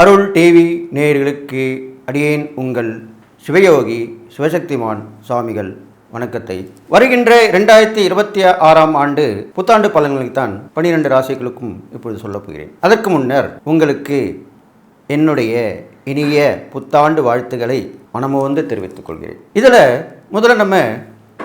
அருள் TV நேயர்களுக்கு அடியேன் உங்கள் சிவயோகி சிவசக்திமான் சுவாமிகள் வணக்கத்தை வருகின்ற 2026ஆம் ஆண்டு புத்தாண்டு பலன்களைத்தான் 12 ராசிகளுக்கும் இப்பொழுது சொல்லப் போகிறேன். அதற்கு முன்னர் உங்களுக்கு என்னுடைய இனிய புத்தாண்டு வாழ்த்துக்களை மனமோந்து தெரிவித்துக் கொள்கிறேன். இதில் முதல்ல நம்ம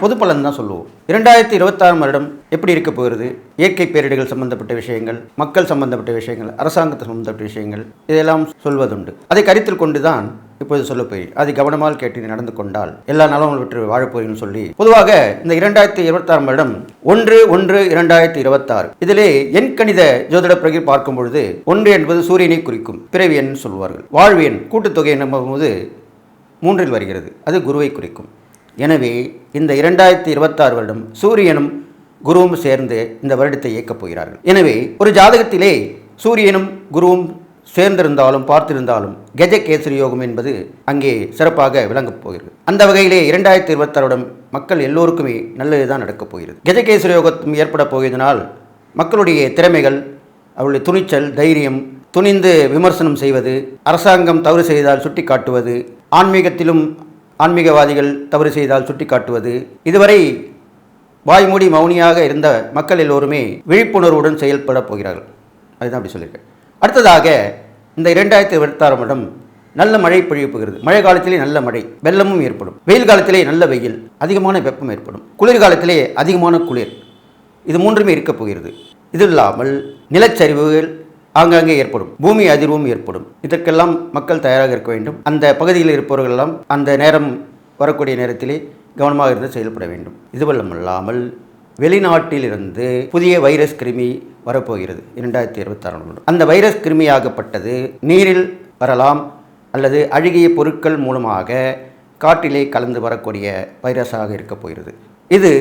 பொது பலன் தான் சொல்லுவோம். 2026 வருடம் எப்படி இருக்க போகிறது, இயற்கை பேரிடர்கள் சம்பந்தப்பட்ட விஷயங்கள், மக்கள் சம்பந்தப்பட்ட விஷயங்கள், அரசாங்கத்தை சம்பந்தப்பட்ட விஷயங்கள், இதெல்லாம் சொல்வதுண்டு. அதை கருத்தில் கொண்டு தான் இப்போது சொல்ல போய் அதை கவனமாக கேட்டு நடந்து கொண்டால் எல்லா நலமும் பெற்று வாழப்போகிறேன்னு சொல்லி பொதுவாக இந்த 2026 வருடம் 1/1/2026 இதிலே எண் கணித ஜோதிட பிரகை பார்க்கும் பொழுது 1 என்பது சூரியனை குறிக்கும் பிறவி எண் சொல்வார்கள். வாழ்வு எண் கூட்டுத்தொகை என்னும் போது 3 வருகிறது, அது குருவை குறிக்கும். எனவே இந்த 2026 வருடம் சூரியனும் குருவும் சேர்ந்து இந்த வருடத்தை இயக்கப் போகிறார்கள். எனவே ஒரு ஜாதகத்திலே சூரியனும் குருவும் சேர்ந்திருந்தாலும் பார்த்திருந்தாலும் கஜகேசரி யோகம் என்பது அங்கே சிறப்பாக விளங்கப் போகிறது. அந்த வகையிலே 2026 வருடம் மக்கள் எல்லோருக்குமே நல்லதுதான் நடக்கப் போகிறது. கஜகேசரி யோகம் ஏற்பட போவதனால் மக்களுடைய திறமைகள், அவருடைய துணிச்சல், தைரியம், துணிந்து விமர்சனம் செய்வது, அரசாங்கம் தவறு செய்தால் சுட்டி காட்டுவது, ஆன்மீகவாதிகள் தவறு செய்தால் சுட்டி காட்டுவது, இதுவரை வாய்மூடி மௌனியாக இருந்த மக்கள் எல்லோருமே விழிப்புணர்வுடன் செயல்பட போகிறார்கள். அதுதான் அப்படி சொல்லியிருக்கேன். அடுத்ததாக இந்த 2026 வருடம் நல்ல மழை பொழிய போகிறது. மழை காலத்திலே நல்ல மழை, வெள்ளமும் ஏற்படும். வெயில் காலத்திலே நல்ல வெயில், அதிகமான வெப்பம் ஏற்படும். குளிர்காலத்திலே அதிகமான குளிர், இது மூன்றுமே இருக்கப் போகிறது. இது இல்லாமல் நிலச்சரிவுகள் ஆங்காங்கே ஏற்படும், பூமி அதிர்வும் ஏற்படும். இதற்கெல்லாம் மக்கள் தயாராக இருக்க வேண்டும். அந்த பகுதியில் இருப்பவர்களெல்லாம் அந்த நேரம் வரக்கூடிய நேரத்திலே கவனமாக இருந்து செயல்பட வேண்டும். இதுவல்லமல்லாமல் வெளிநாட்டிலிருந்து புதிய வைரஸ் கிருமி வரப்போகிறது 2026. அந்த வைரஸ் கிருமியாகப்பட்டது நீரில் வரலாம் அல்லது அழுகிய பொருட்கள் மூலமாக காற்றிலே கலந்து வரக்கூடிய வைரஸாக இருக்கப் போகிறது. இது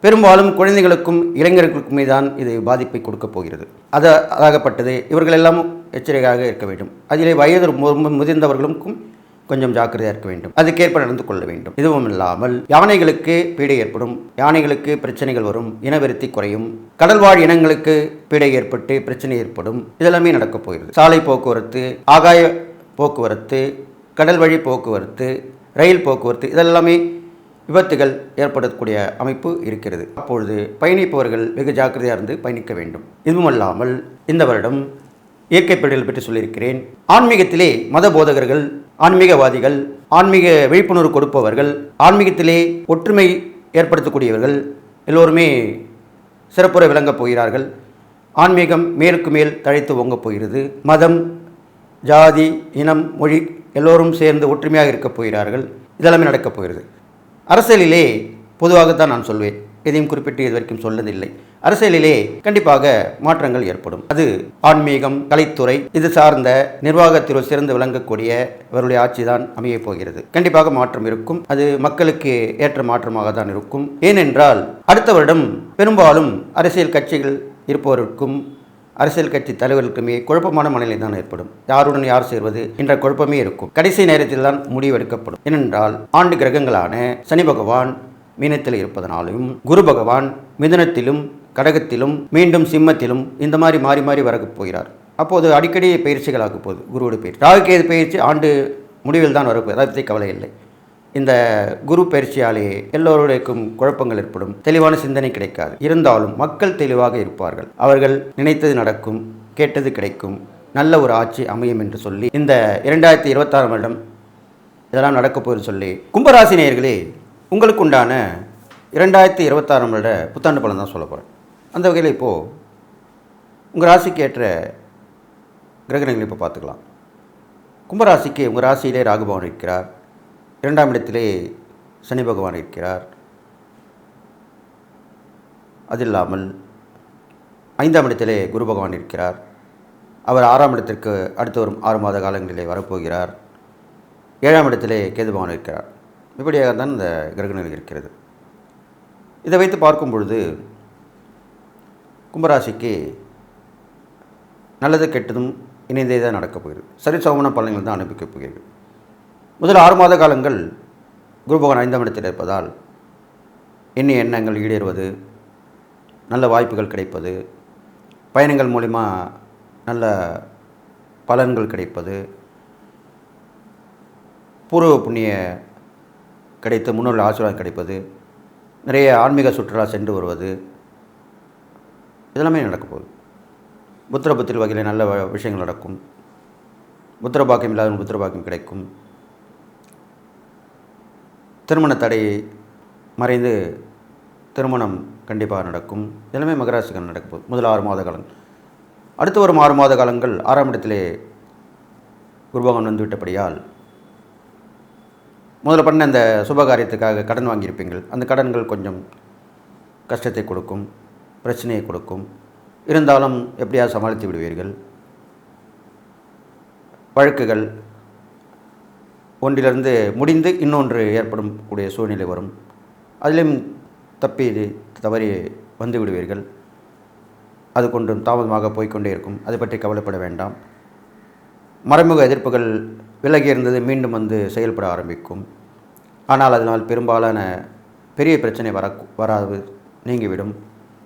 பெரும்பாலும் குழந்தைகளுக்கும் இளைஞர்களுக்குமே தான் இது பாதிப்பை கொடுக்க போகிறது. அதாகப்பட்டது இவர்களெல்லாம் எச்சரிக்கையாக இருக்க வேண்டும். அதிலே வயது முதிர்ந்தவர்களுக்கும் கொஞ்சம் ஜாக்கிரதையாக இருக்க வேண்டும். அதுக்கேற்ப நடந்து கொள்ள வேண்டும். இதுவும் இல்லாமல் யானைகளுக்கு பீடை ஏற்படும், யானைகளுக்கு பிரச்சனைகள் வரும், இனவெருத்தி குறையும், கடல்வாழ் இனங்களுக்கு பீடை ஏற்பட்டு பிரச்சனை ஏற்படும். இதெல்லாமே நடக்கப் போகிறது. சாலை போக்குவரத்து, ஆகாய போக்குவரத்து, கடல் வழி போக்குவரத்து, ரயில் போக்குவரத்து, இதெல்லாமே விபத்துகள் ஏற்படக்கூடிய அமைப்பு இருக்கிறது. அப்பொழுது பயணிப்பவர்கள் வெகு ஜாக்கிரதையாக இருந்து பயணிக்க வேண்டும். இதுவுமல்லாமல் இந்த வருடம் இயற்கை பேரிடர்கள் பற்றி சொல்லியிருக்கிறேன். ஆன்மீகத்திலே மத போதகர்கள், ஆன்மீகவாதிகள், ஆன்மீக விழிப்புணர்வு கொடுப்பவர்கள், ஆன்மீகத்திலே ஒற்றுமை ஏற்படுத்தக்கூடியவர்கள் எல்லோருமே சிறப்புற விளங்கப் போகிறார்கள். ஆன்மீகம் மேலுக்கு மேல் தழைத்து ஓங்கப் போகிறது. மதம், ஜாதி, இனம், மொழி எல்லோரும் சேர்ந்து ஒற்றுமையாக இருக்கப் போகிறார்கள். இதெல்லாமே நடக்கப் போகிறது. அரசியலிலே பொதுவாகத்தான் நான் சொல்வேன், எதையும் குறிப்பிட்டு இது வரைக்கும் சொல்லதில்லை. அரசியலிலே கண்டிப்பாக மாற்றங்கள் ஏற்படும். அது ஆன்மீகம், கலைத்துறை இது சார்ந்த நிர்வாகத்திற்கு சிறந்து விளங்கக்கூடிய இவருடைய ஆட்சி தான் அமையப் போகிறது. கண்டிப்பாக மாற்றம் இருக்கும். அது மக்களுக்கு ஏற்ற மாற்றமாக தான் இருக்கும். ஏனென்றால் அடுத்த வருடம் பெரும்பாலும் அரசியல் கட்சிகள் இருப்பவருக்கும் அரசியல் கட்சி தலைவர்களுக்குமே குழப்பமான மனநிலை தான் ஏற்படும். யாருடன் யார் சேர்வது என்ற குழப்பமே இருக்கும். கடைசி நேரத்தில் தான் முடிவெடுக்கப்படும். ஏனென்றால் ஆண்டு கிரகங்களான சனி பகவான் மீனத்தில் இருப்பதனாலும், குரு பகவான் மிதுனத்திலும் கடகத்திலும் மீண்டும் சிம்மத்திலும் இந்த மாதிரி மாறி மாறி வரப் போகிறார். அப்போது அடிக்கடி பயிற்சிகளாக போகுது. குருவோட பயிற்சி, ராகுகேது பயிற்சி ஆண்டு முடிவில் தான் வரப்போகுது. அதை பற்றி கவலை இல்லை. இந்த குரு பயிற்சியாலே எல்லோருடையும் குழப்பங்கள் ஏற்படும், தெளிவான சிந்தனை கிடைக்காது. இருந்தாலும் மக்கள் தெளிவாக இருப்பார்கள். அவர்கள் நினைத்தது நடக்கும், கேட்டது கிடைக்கும், நல்ல ஒரு ஆட்சி அமையும் என்று சொல்லி இந்த 2026 வருடம் இதெல்லாம் நடக்கப் போகுது சொல்லி கும்பராசி நேயர்களே, உங்களுக்கு உண்டான 2026 வருட புத்தாண்டு பலன் தான் சொல்ல போகிறேன். அந்த வகையில் இப்போது உங்கள் ராசிக்கு ஏற்ற கிரகணங்களை இப்போ பார்த்துக்கலாம். கும்பராசிக்கு உங்கள் ராசியிலே ராகு பகவான் இருக்கிறார். 2ஆம் இடத்திலே சனி பகவான் இருக்கிறார். அது இல்லாமல் 5ஆம் இடத்திலே குரு பகவான் இருக்கிறார். அவர் 6ஆம் இடத்திற்கு அடுத்து வரும் 6 மாத காலங்களிலே வரப்போகிறார். 7ஆம் இடத்திலே கேது பகவான் இருக்கிறார். இப்படியாக தான் இந்த கிரகணங்கள் இருக்கிறது. இதை வைத்து பார்க்கும் பொழுது கும்பராசிக்கு நல்லது கெட்டதும் இணைந்தே தான் நடக்கப் போகிறது. சரிசமமான பலன்கள் தான் அனுப்பிக்கப் போகிறது. முதல் 6 மாத காலங்கள் குரு பகவான் 5ஆம் இடத்தில் இருப்பதால் எண்ணிய எண்ணங்கள் ஈடேறுவது, நல்ல வாய்ப்புகள் கிடைப்பது, பயணங்கள் மூலிமா நல்ல பலன்கள் கிடைப்பது, பூர்வ புண்ணிய கிடைத்து முன்னோர்கள் ஆசீர்வாதம் கிடைப்பது, நிறைய ஆன்மீக சுற்றுலா சென்று வருவது, இதெல்லாமே நடக்க போகுது. புத்திர புத்திரி வகையில் நல்ல விஷயங்கள் நடக்கும். புத்திர பாக்கியம் இல்லாத புத்திர பாக்கியம் கிடைக்கும். திருமண தடை மறைந்து திருமணம் கண்டிப்பாக நடக்கும். எல்லாமே மகராசிக்காரன் நடக்க போகுது முதல் 6 மாத காலங்கள். அடுத்து வரும் 6 மாத காலங்கள் 6ஆம் இடத்திலே குருபகவான் வந்து விட்டபடியால் முதல்ல பண்ண அந்த சுபகாரியத்துக்காக கடன் வாங்கியிருப்பீங்கள். அந்த கடன்கள் கொஞ்சம் கஷ்டத்தை கொடுக்கும், பிரச்சனையை கொடுக்கும். இருந்தாலும் எப்படியாவது சமாளித்து விடுவீர்கள். வழக்குகள் ஒன்றிலிருந்து முடிந்து இன்னொன்று ஏற்படும் கூடிய சூழ்நிலை வரும். அதிலும் தப்பி தவறி வந்து விடுவீர்கள். அது கொண்டும் தாமதமாக போய்கொண்டே இருக்கும். அதை பற்றி கவலைப்பட வேண்டாம். மறைமுக எதிர்ப்புகள் விலகி இருந்தது மீண்டும் வந்து செயல்பட ஆரம்பிக்கும். ஆனால் அதனால் பெரும்பாலான பெரிய பிரச்சனை வராது, நீங்கிவிடும்.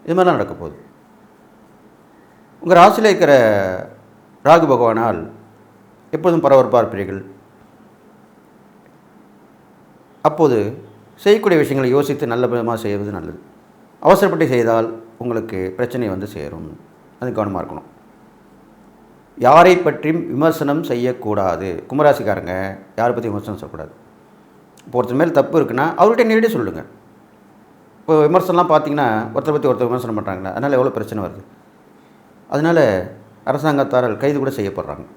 இது மாதிரி தான் நடக்க போகுது. உங்கள் ராசியில் இருக்கிற ராகு பகவானால் எப்போதும் பரபரப்பாக இருப்பீர்கள். அப்போது செய்யக்கூடிய விஷயங்களை யோசித்து நல்ல விதமாக செய்வது நல்லது. அவசரப்பட்டு செய்தால் உங்களுக்கு பிரச்சனை வந்து சேரும். அது கவனமாக இருக்கணும். யாரை பற்றியும் விமர்சனம் செய்யக்கூடாது. கும்பராசிக்காரங்க யாரை பற்றி விமர்சனம் சொல்லக்கூடாது. இப்போ ஒருத்தர் மேல் தப்பு இருக்குன்னா அவர்கிட்ட நேரடியாக சொல்லுங்கள். இப்போ விமர்சனம்லாம் பார்த்தீங்கன்னா ஒருத்தரை பற்றி ஒருத்தர் விமர்சனம் பண்ணுறாங்களா, அதனால் எவ்வளோ பிரச்சனை வருது. அதனால் அரசாங்கத்தாரால் கைது கூட செய்யப்படுறாங்க.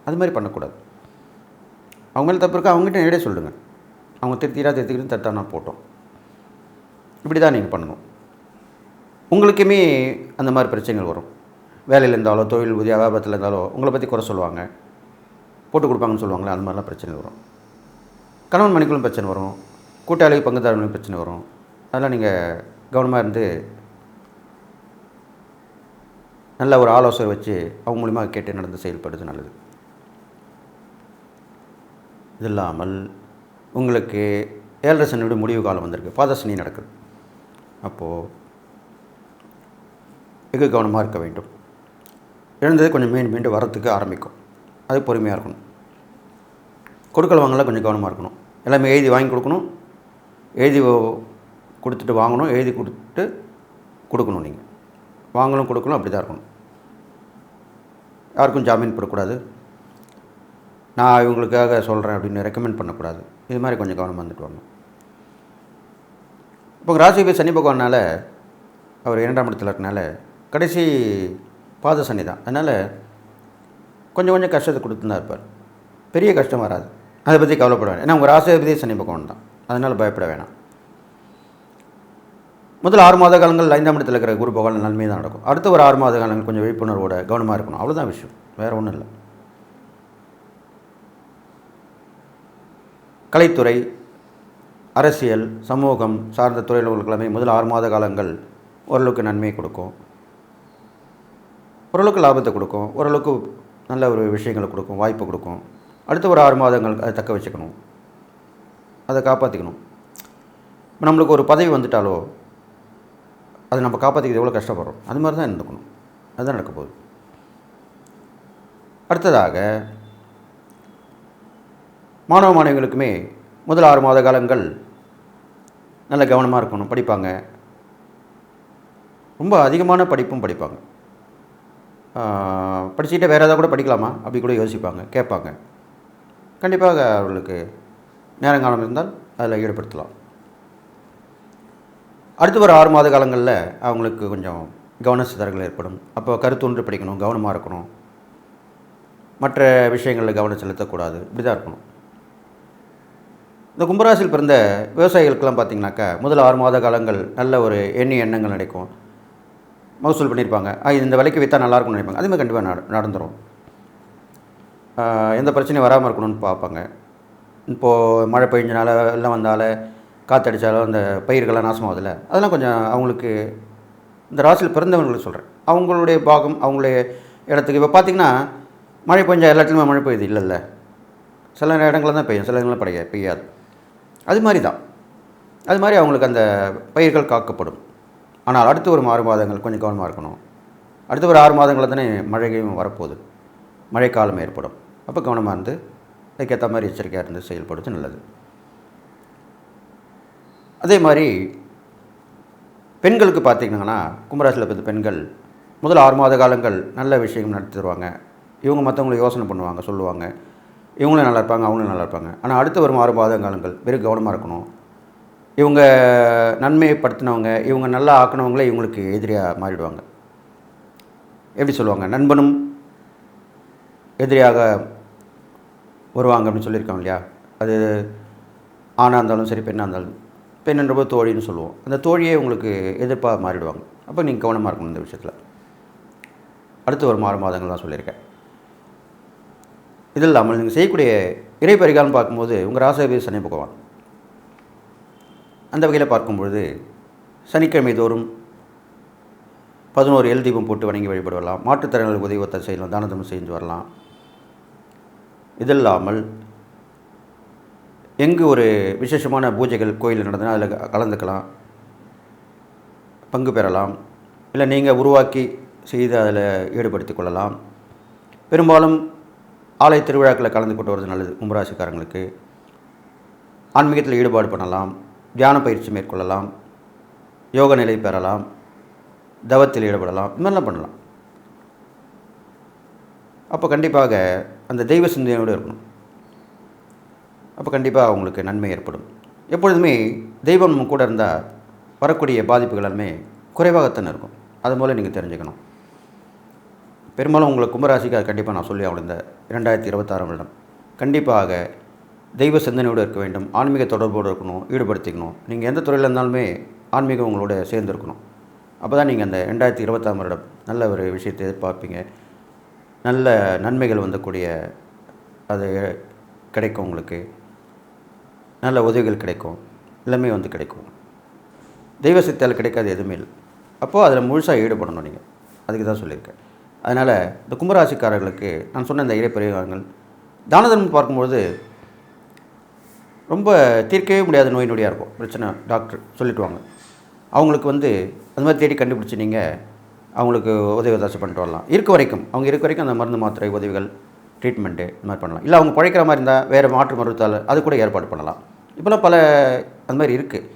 அது மாதிரி பண்ணக்கூடாது. அவங்க மேலே தப்பு இருக்கா அவங்ககிட்ட நேரடியாக சொல்லுங்கள். அவங்க திருத்திக்கிட்டு தட்டானா போட்டோம். இப்படி தான் நீங்கள் பண்ணணும். உங்களுக்குமே அந்த மாதிரி பிரச்சனைகள் வரும். வேலையில் இருந்தாலோ தொழில் வியாபாரத்தில் இருந்தாலோ உங்களை பற்றி குறை சொல்லுவாங்க, போட்டு கொடுப்பாங்கன்னு சொல்லுவாங்களே, அந்த மாதிரிலாம் பிரச்சனை வரும். கணவன் மனைவிக்கும் பிரச்சனை வரும், கூட்டாளி பங்குதாரர்களும் பிரச்சனை வரும். அதெல்லாம் நீங்கள் கவனமாக இருந்து நல்ல ஒரு ஆலோசனை வச்சு அவங்க மூலிமா கேட்டு நடந்து செயல்படுறது நல்லது. இது இல்லாமல் உங்களுக்கு 7.5 சனியோட முடிவு காலம் வந்திருக்கு. பாத சனி நடக்குது. அப்போது மிக கவனமாக இருக்க வேண்டும். எழுந்தது கொஞ்சம் மீண்டும் வரத்துக்கு ஆரம்பிக்கும். அது பொறுமையாக இருக்கணும். கொடுக்கல் வாங்கலாம் கொஞ்சம் கவனமாக இருக்கணும். எல்லாமே எழுதி வாங்கி கொடுக்கணும், எழுதி கொடுத்துட்டு வாங்கணும், எழுதி கொடுத்துட்டு கொடுக்கணும். நீங்கள் வாங்கணும் கொடுக்கணும், அப்படி தான் இருக்கணும். யாருக்கும் ஜாமீன் போடக்கூடாது. நான் இவங்களுக்காக சொல்கிறேன் அப்படின்னு ரெக்கமெண்ட் பண்ணக்கூடாது. இது மாதிரி கொஞ்சம் கவனமாக வந்துட்டு வரணும். இப்போ ராசிபதி சனி பகவானால் அவர் 2ஆம் இடத்துல இருக்கனால கடைசி பாத சனி தான். அதனால் கொஞ்சம் கஷ்டத்தை கொடுத்துதான் இருப்பார். பெரிய கஷ்டம் வராது. அதை பற்றி கவலைப்பட வேண்டாம். ஏன்னா உங்கள் ராசிபதி சனி பகவான் தான். அதனால் பயப்பட வேணாம். முதல் 6 மாத காலங்கள் 5ஆம் இடத்தில் இருக்கிற குரு பகவான் நன்மை தான் நடக்கும். அடுத்த ஒரு 6 மாத காலங்கள் கொஞ்சம் விழிப்புணர்வோட கவனமாக இருக்கணும். அவ்வளோதான் விஷயம், வேறு ஒன்றும் இல்லை. கலைத்துறை, அரசியல், சமூகம் சார்ந்த துறைகளுக்கெல்லாமே முதல் 6 மாத காலங்கள் ஓரளவுக்கு நன்மையை கொடுக்கும், ஓரளவுக்கு லாபத்தை கொடுக்கும், ஓரளவுக்கு நல்ல ஒரு விஷயங்களை கொடுக்கும், வாய்ப்பு கொடுக்கும். அடுத்த ஒரு 6 மாதங்கள் அதை தக்க வச்சுக்கணும், அதை காப்பாற்றிக்கணும். இப்போ நம்மளுக்கு ஒரு பதவி வந்துட்டாலோ அதை நம்ம காப்பாற்றிக்கிறது எவ்வளோ கஷ்டப்படுறோம், அது மாதிரி தான் இருந்துக்கணும். அதுதான் நடக்க போகுது. அடுத்ததாக மாணவ மாணவிகளுக்குமே முதல் 6 மாத காலங்கள் நல்ல கவனமாக இருக்கணும். படிப்பாங்க, ரொம்ப அதிகமான படிப்பும் படிப்பாங்க. படிச்சுக்கிட்டே வேறு ஏதாவது கூட படிக்கலாமா அப்படி கூட யோசிப்பாங்க, கேட்பாங்க. கண்டிப்பாக அவர்களுக்கு நேரங்காலம் இருந்தால் அதில் ஈடுபடுத்தலாம். அடுத்து ஒரு 6 மாத காலங்களில் அவங்களுக்கு கொஞ்சம் கவன சிதறல்கள் ஏற்படும். அப்போ கருத்தொன்று படிக்கணும், கவனமாக இருக்கணும், மற்ற விஷயங்களில் கவனம் செலுத்தக்கூடாது, இப்படி தான் இருக்கணும். இந்த கும்பராசியில் பிறந்த விவசாயிகளுக்கெல்லாம் பார்த்திங்கனாக்கா முதல் 6 மாத காலங்கள் நல்ல ஒரு எண்ணங்கள் நடக்கும். மகசூல் பண்ணியிருப்பாங்க, இந்த விலைக்கு விற்றா நல்லாயிருக்கும்னு நினைப்பாங்க. அதுமாதிரி கண்டிப்பாக நடந்துடும். எந்த பிரச்சனையும் வராமல் இருக்கணும்னு பார்ப்பாங்க. இப்போது மழை பெஞ்சனால எல்லாம் வந்தால காற்றடிச்சாலும் அந்த பயிர்கள்லாம் நாசமாகுதில்ல, அதெல்லாம் கொஞ்சம் அவங்களுக்கு இந்த ராசியில் பிறந்தவங்களுக்கு சொல்கிறேன், அவங்களுடைய பாகம் அவங்களுடைய இடத்துக்கு. இப்போ பார்த்திங்கன்னா மழை பெஞ்சால் எல்லா இடத்துலையுமே மழை பெய்யுது இல்லைல்ல, சில இடங்களில் தான் பெய்யும், சில இடங்களில் பெய்யாது. அது மாதிரி தான், அது மாதிரி அவங்களுக்கு அந்த பயிர்கள் காக்கப்படும். ஆனால் அடுத்து ஒரு 6 மாதங்கள் கொஞ்சம் கவனமாக இருக்கணும். அடுத்த ஒரு 6 மாதங்களில் தானே மழையும் வரப்போகுது, மழைக்காலம் ஏற்படும். அப்போ கவனமாக இருந்து அதுக்கேற்ற மாதிரி எச்சரிக்கையாக இருந்து செயல்படுறது நல்லது. அதே மாதிரி பெண்களுக்கு பார்த்திங்கன்னா கும்பராசியில் பிறந்த பெண்கள் முதல் 6 மாத காலங்கள் நல்ல விஷயங்கள் நடத்தி தருவாங்க. இவங்க மற்றவங்களை யோசனை பண்ணுவாங்க, சொல்லுவாங்க, இவங்களும் நல்லா இருப்பாங்க, அவங்களும் நல்லா இருப்பாங்க. ஆனால் அடுத்து வரும் 6 மாத காலங்கள் வெறும் கவனமாக இருக்கணும். இவங்க நன்மைப்படுத்தினவங்க, இவங்க நல்லா ஆக்கினவங்களே இவங்களுக்கு எதிரியாக மாறிடுவாங்க. எப்படி சொல்லுவாங்க, நண்பனும் எதிரியாக வருவாங்க அப்படின்னு சொல்லியிருக்காங்க இல்லையா? அது ஆணாக இருந்தாலும் சரி, பெண்ணாக இருந்தாலும், பெண்ணுன்றபோது தோழின்னு சொல்லுவோம். அந்த தோழியே உங்களுக்கு எதிர்ப்பாக மாறிடுவாங்க. அப்போ நீங்கள் கவனமாக இருக்கணும் இந்த விஷயத்தில். அடுத்து ஒரு 6 மாதங்கள் தான் சொல்லியிருக்கேன். இது இல்லாமல் நீங்கள் செய்யக்கூடிய இறை பரிகாரம் பார்க்கும்போது உங்கள் ராசியாதிபதி சனி பகவான். அந்த வகையில் பார்க்கும்பொழுது சனிக்கிழமை தோறும் 11 எல் தீபம் போட்டு வணங்கி வழிபடு வரலாம். மாற்றுத்திறனாளிகளுக்கு உதவி செய்யலாம், தான தர்மம் செஞ்சு வரலாம். இது இல்லாமல் எங்கு ஒரு விசேஷமான பூஜைகள் கோயிலில் நடந்ததுன்னா அதில் கலந்துக்கலாம், பங்கு பெறலாம். இல்லை நீங்கள் உருவாக்கி செய்து அதில் ஈடுபடுத்தி கொள்ளலாம். பெரும்பாலும் ஆலய திருவிழாக்களில் கலந்து கொண்டு வருவது நல்லது. கும்பராசிக்காரங்களுக்கு ஆன்மீகத்தில் ஈடுபாடு பண்ணலாம், தியான பயிற்சி மேற்கொள்ளலாம், யோக நிலை பெறலாம், தவத்தில் ஈடுபடலாம், இது மாதிரிலாம் பண்ணலாம். அப்போ கண்டிப்பாக அந்த தெய்வ சிந்தனையோடு இருக்கணும். அப்போ கண்டிப்பாக அவங்களுக்கு நன்மை ஏற்படும். எப்பொழுதுமே தெய்வம் நம்ம கூட இருந்தால் வரக்கூடிய பாதிப்புகள் எல்லாமே குறைவாகத்தான் இருக்கும். அது போல் நீங்கள் தெரிஞ்சுக்கணும். பெரும்பாலும் உங்களை கும்பராசிக்கு அது கண்டிப்பாக நான் சொல்லி ஆகணும். இந்த 2026 வருடம் கண்டிப்பாக தெய்வ சிந்தனையோடு இருக்க வேண்டும், ஆன்மீக தொடர்போடு இருக்கணும், ஈடுபடுத்திக்கணும். நீங்கள் எந்த துறையில் இருந்தாலுமே ஆன்மீகம் உங்களோட சேர்ந்துருக்கணும். அப்போ தான் நீங்கள் அந்த 2026 வருடம் நல்ல ஒரு விஷயத்தை எதிர்பார்ப்பீங்க. நல்ல நன்மைகள் வந்தக்கூடிய அது கிடைக்கும், உங்களுக்கு நல்ல உதவிகள் கிடைக்கும், எல்லாமே வந்து கிடைக்கும். தெய்வ சக்தியால் கிடைக்காது எதுவுமே இல்லை. அப்போது அதில் முழுசாக ஈடுபடணும் நீங்கள். அதுக்கு தான் சொல்லியிருக்கேன். அதனால் இந்த கும்பராசிக்காரர்களுக்கு நான் சொன்ன இந்த இறை பரிகாரங்கள் தான தர்மம் பார்க்கும்பொழுது ரொம்ப தீர்க்கவே முடியாத நோய் நொடியாக இருக்கும், பிரச்சனை டாக்டர் சொல்லிவிடுவாங்க. அவங்களுக்கு வந்து அந்த மாதிரி தேடி கண்டுபிடிச்சி நீங்கள் அவங்களுக்கு உதவி உதாசி பண்ணிட்டு வரலாம். அவங்க இருக்க வரைக்கும் அந்த மருந்து மாத்திரை உதவிகள், ட்ரீட்மெண்ட்டு இந்த மாதிரி பண்ணலாம். இல்லை அவங்க பழைக்கிற மாதிரி இருந்தால் வேறு மாற்று மருத்துவத்தால் அது கூட ஏற்பாடு பண்ணலாம். இப்போலாம் பல அந்த மாதிரி இருக்குது.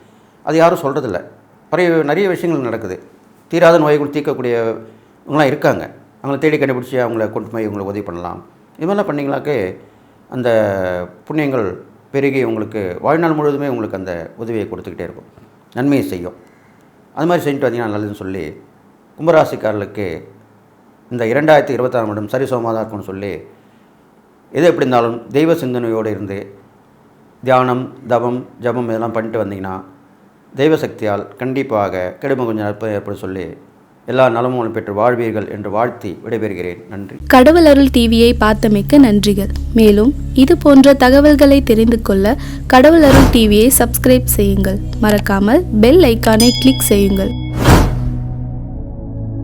அது யாரும் சொல்கிறதில்ல. நிறைய விஷயங்கள் நடக்குது. தீராத நோய்கள் தீர்க்கக்கூடியவங்களாம் இருக்காங்க. அவங்கள தேடி கண்டுபிடிச்சி அவங்கள கொண்டு போய் இவங்களை உதவி பண்ணலாம். இது மாதிரிலாம் பண்ணிங்களாக்கே அந்த புண்ணியங்கள் பெருகி உங்களுக்கு வாழ்நாள் முழுவதுமே உங்களுக்கு அந்த உதவியை கொடுத்துக்கிட்டே இருக்கும், நன்மையை செய்யும். அது மாதிரி செஞ்சுட்டு வந்தீங்கன்னா நல்லதுன்னு சொல்லி கும்பராசிக்காரர்களுக்கு இந்த 2026 வருடம் சரிசமமாக தான் இருக்கும்னு சொல்லி, எது எப்படி இருந்தாலும் தெய்வ சிந்தனையோடு இருந்து தியானம், தவம், ஜபம் இதெல்லாம் பண்ணிட்டு வந்தீங்கன்னா தெய்வ சக்தியால் கண்டிப்பாக கெடுமை கொஞ்சம் நற்ப ஏற்படும் சொல்லி எல்லா நலமும் பெற்று வாழ்வீர்கள் என்று வாழ்த்தி விடைபெறுகிறேன். நன்றி. கடவுள் அருள் டிவியை பார்த்தமைக்கு நன்றிகள். மேலும் இது போன்ற தகவல்களை தெரிந்து கொள்ள கடவுள் அருள் டிவியை சப்ஸ்கிரைப் செய்யுங்கள். மறக்காமல் பெல் ஐக்கானை கிளிக் செய்யுங்கள்.